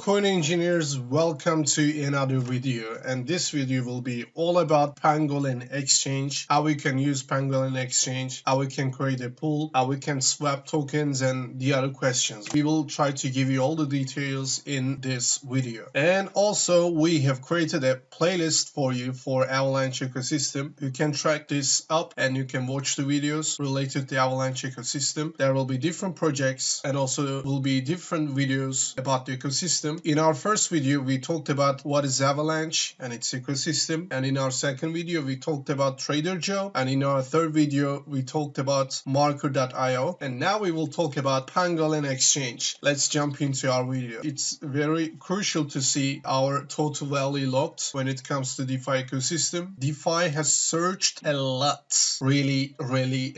Kucoin engineers, welcome to another video, and this video will be all about Pangolin Exchange, how we can use Pangolin Exchange, how we can create a pool, how we can swap tokens, and the other questions. We will try to give you all the details in this video. And also we have created a playlist for you for Avalanche ecosystem. You can track this up and you can watch the videos related to Avalanche ecosystem. There will be different projects and also will be different videos about the ecosystem. In our first video, we talked about what is Avalanche and its ecosystem. And in our second video, we talked about Trader Joe. And in our third video, we talked about marker.io. And now we will talk about Pangolin Exchange. Let's jump into our video. It's very crucial to see our total value locked when it comes to DeFi ecosystem. DeFi has surged a lot, really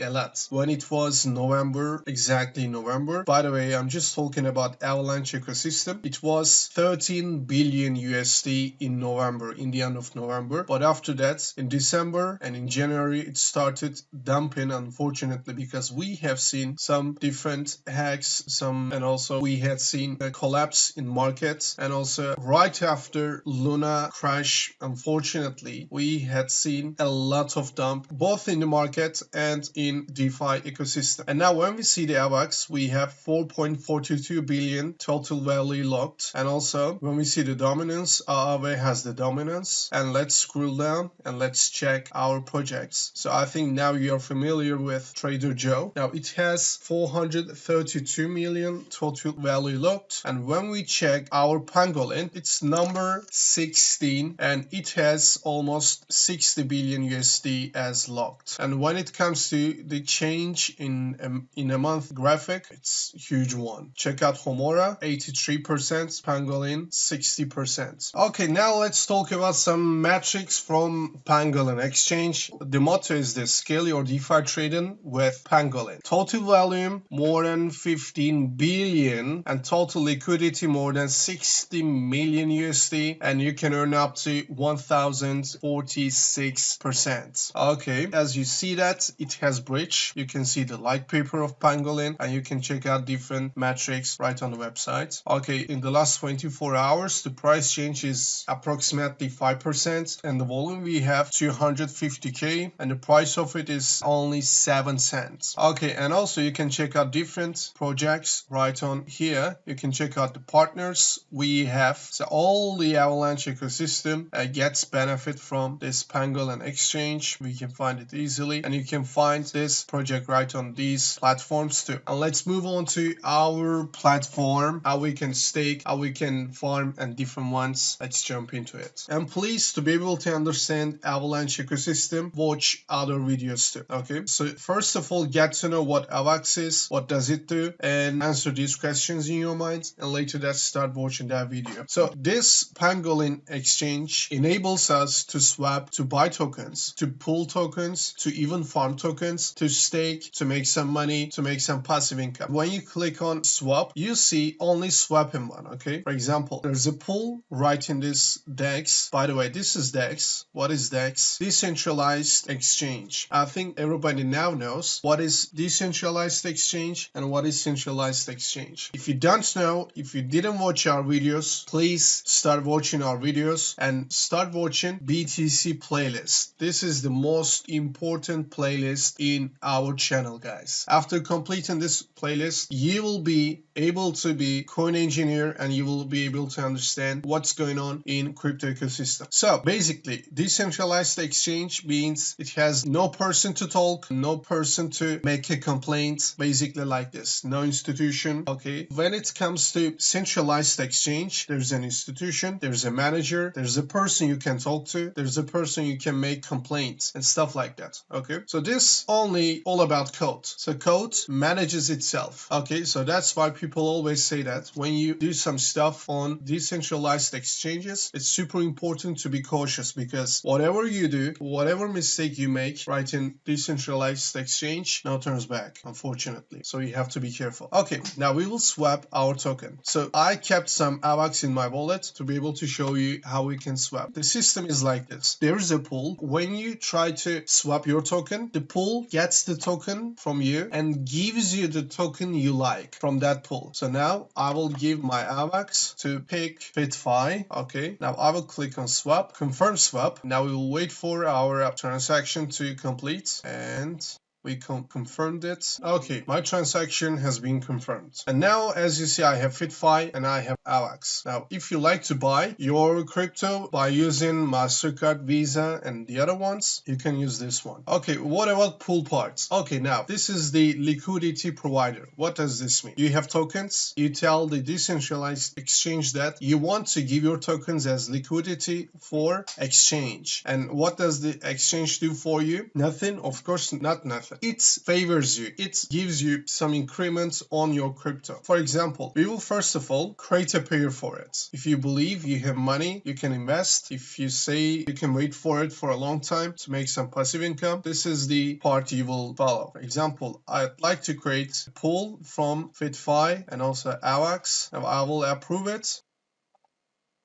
a lot. When it was November, exactly November. By the way, I'm just talking about Avalanche ecosystem. It was 13 billion USD in November, in the end of November. But after that, in December and in January, it started dumping, unfortunately, because we have seen some different hacks, and also we had seen a collapse in markets. And also right after Luna crash, unfortunately, we had seen a lot of dump, both in the market and in DeFi ecosystem. And now when we see the AVAX, we have 4.42 billion total value locked. And also when we see the dominance, Aave has the dominance. And let's scroll down and let's check our projects. So I think now you're familiar with Trader Joe. Now it has 432 million total value locked. And when we check our Pangolin, it's number 16 and it has almost 60 billion USD as locked. And when it comes to the change in a month graphic, it's a huge one. Check out Homora, 83%, Pangolin 60%. Okay, now let's talk about some metrics from Pangolin Exchange. The motto is this: scale your DeFi trading with Pangolin. Total volume more than 15 billion and total liquidity more than 60 million USD, and you can earn up to 1046%. Okay, as you see that it has bridge, you can see the light paper of Pangolin and you can check out different metrics right on the website. Okay, in the last 24 hours the price change is approximately 5% and the volume we have 250k and the price of it is only 7 cents. Okay, and also you can check out different projects right on here. You can check out the partners we have. So all the Avalanche ecosystem gets benefit from this Pangolin Exchange. We can find it easily and you can find this project right on these platforms too. And let's move on to our platform, how we can stake, how we can farm, and different ones. Let's jump into it. And please, to be able to understand Avalanche ecosystem, watch other videos too. Okay, so first of all, get to know what AVAX is, what does it do, and answer these questions in your mind, and later that start watching that video. So this Pangolin Exchange enables us to swap, to buy tokens, to pull tokens, to even farm tokens, to stake, to make some money, to make some passive income. When you click on swap, you see only swap in one. Okay, for example, there's a pool right in this DEX. By the way, this is DEX. What is DEX? Decentralized exchange. I think everybody now knows what is decentralized exchange and what is centralized exchange. If you don't know, if you didn't watch our videos, please start watching our videos and start watching BTC playlist. This is the most important playlist in our channel, guys. After completing this playlist, you will be able to be coin engineer and you will be able to understand what's going on in crypto ecosystem. So basically, decentralized exchange means it has no person to talk, no person to make a complaint, basically like this, no institution. Okay, when it comes to centralized exchange, there's an institution, there's a manager, there's a person you can talk to, there's a person you can make complaints and stuff like that. Okay, so this only all about code. So code manages itself. Okay, so that's why people always say that when you do some stuff on decentralized exchanges, it's super important to be cautious, because whatever you do, whatever mistake you make right in decentralized exchange, no turns back, unfortunately. So you have to be careful. Okay, now we will swap our token. So I kept some AVAX in my wallet to be able to show you how we can swap. The system is like this. There is a pool. When you try to swap your token, the pool gets the token from you and gives you the token you like from that pool. So now I will give my AVAX AVAX to pick FitFi. Okay, now I will click on swap, confirm swap. Now we will wait for our transaction to complete, and we confirmed it. Okay, my transaction has been confirmed. And now, as you see, I have FitFi and I have AVAX. Now, if you like to buy your crypto by using MasterCard, Visa, and the other ones, you can use this one. Okay, what about pool parts? Okay, now, this is the liquidity provider. What does this mean? You have tokens. You tell the decentralized exchange that you want to give your tokens as liquidity for exchange. And what does the exchange do for you? Nothing. Of course, not nothing. It favors you. It gives you some increments on your crypto. For example, we will first of all create a pair for it. If you believe you have money, you can invest. If you say you can wait for it for a long time to make some passive income, this is the part you will follow. For example, I'd like to create a pool from FitFi and also AVAX. Now I will approve it.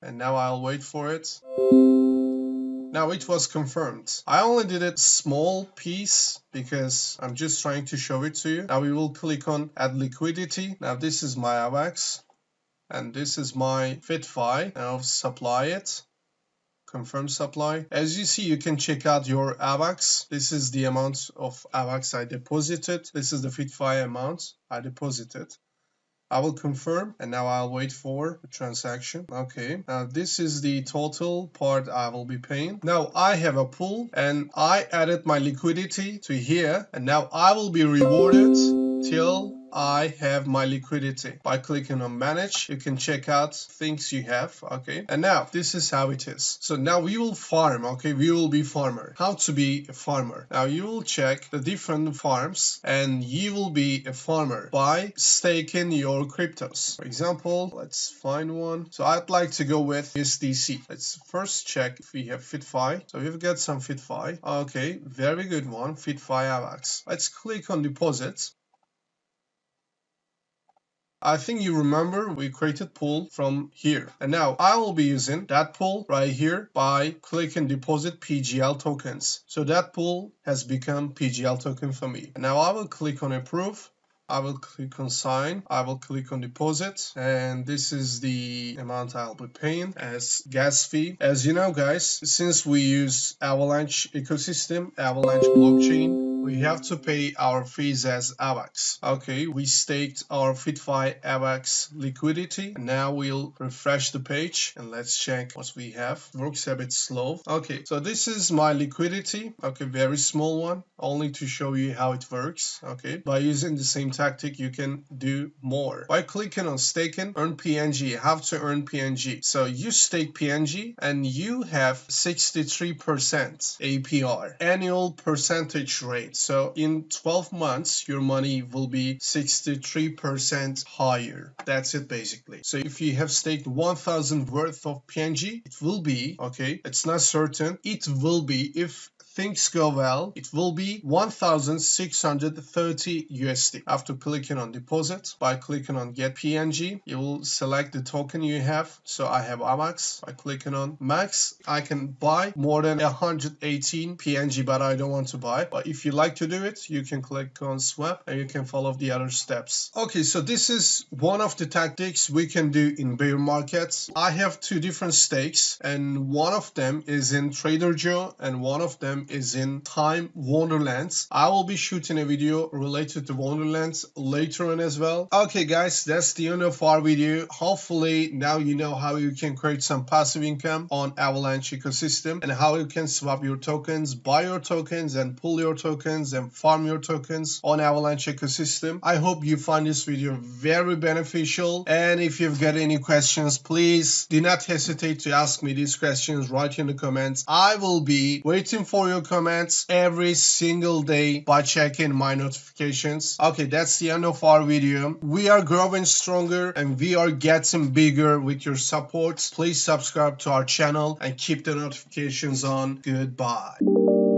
And now I'll wait for it. Now it was confirmed. I only did a small piece because I'm just trying to show it to you. Now we will click on add liquidity. Now this is my AVAX and this is my FitFi. Now supply it. Confirm supply. As you see, you can check out your AVAX. This is the amount of AVAX I deposited. This is the FitFi amount I deposited. I will confirm and now I'll wait for the transaction. Okay, now this is the total part I will be paying. Now I have a pool and I added my liquidity to here and now I will be rewarded till I have my liquidity. By clicking on manage, you can check out things you have. Okay, and now this is how it is. So now we will farm. Okay, we will be farmer. How to be a farmer? Now you will check the different farms and you will be a farmer by staking your cryptos. For example, let's find one. So I'd like to go with USDC. Let's first check if we have FitFi. So we've got some FitFi. Okay, very good one. FitFi AVAX. Let's click on deposit. I think you remember we created pool from here. And now I will be using that pool right here by clicking deposit PGL tokens. So that pool has become PGL token for me. And now I will click on approve. I will click on sign. I will click on deposit. And this is the amount I'll be paying as gas fee. As you know, guys, since we use Avalanche ecosystem, Avalanche blockchain, we have to pay our fees as AVAX. Okay, we staked our FitFi AVAX liquidity. Now we'll refresh the page and let's check what we have. Works a bit slow. Okay, so this is my liquidity. Okay, very small one, only to show you how it works. Okay, by using the same tactic, you can do more. By clicking on staking, earn PNG, you have to earn PNG. So you stake PNG and you have 63% APR, annual percentage rate. So in 12 months, your money will be 63% higher. That's it basically. So if you have staked 1,000 worth of PNG, it will be, okay, it's not certain. It will be, if things go well, it will be 1,630 USD. After clicking on deposit, by clicking on get PNG, you will select the token you have. So I have AVAX. By clicking on max, I can buy more than 118 PNG, but I don't want to buy. But if you like to do it, you can click on swap and you can follow the other steps. Okay, so this is one of the tactics we can do in bear markets. I have two different stakes and one of them is in Trader Joe and one of them is in Time Wonderlands. I will be shooting a video related to Wonderlands later on as well. Okay guys, that's the end of our video. Hopefully now you know how you can create some passive income on Avalanche ecosystem and how you can swap your tokens, buy your tokens and pull your tokens and farm your tokens on Avalanche ecosystem. I hope you find this video very beneficial, and if you've got any questions, please do not hesitate to ask me these questions right in the comments. I will be waiting for your comments every single day by checking my notifications. Okay, that's the end of our video. We are growing stronger and we are getting bigger with your support. Please subscribe to our channel and keep the notifications on. Goodbye.